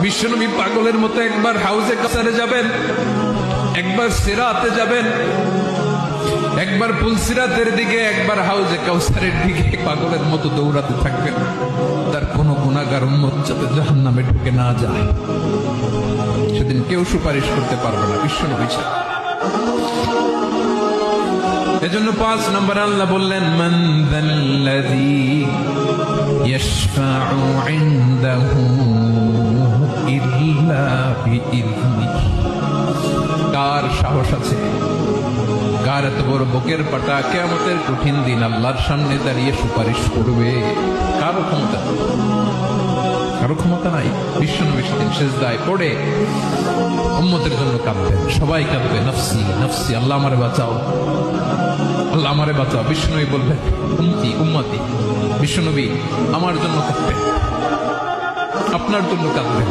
বিশ্বনবী পাগলের মতো একবার হাউজে কাসারে যাবেন, একবার সিরাতে যাবেন, একবার পুলসিরাতের দিকে, একবার হাউজে কাউসারের দিকে পাগলের মতো দৌড়াতে থাকবেন। তার কোন গুনাহগার উম্মত যাতে জাহান্নামে ঢুকে না যায়, সেদিন কেউ সুপারিশ করতে পারবে না বিশ্বনবী ছাড়া। এজন্য ৫ নম্বর আল্লাহ বললেন, মান যাল্লাযী ইয়াশফাউ ইনদাহু ইল্লা বিইযনিহি। কার সাহস আছে, কার এত বড় বুকের পাটা কিয়ামতের কঠিন দিন আল্লাহর সামনে দাঁড়িয়ে সুপারিশ করবে? কারো ক্ষমতা, কারো ক্ষমতা নাই। বিশ্বনবী সেদিন সিজদায় পড়ে উম্মতের জন্য কাঁদবেন, সবাই কাঁদবে, নফসি নফসি, আল্লাহ আমারে বাঁচাও, আল্লাহ আমারে বাঁচাও। বিশ্বনবী বলবেন, উম্মতি উম্মতি। বিশ্বনবী আমার জন্য কাঁদবেন, আপনার জন্য কাঁদবেন।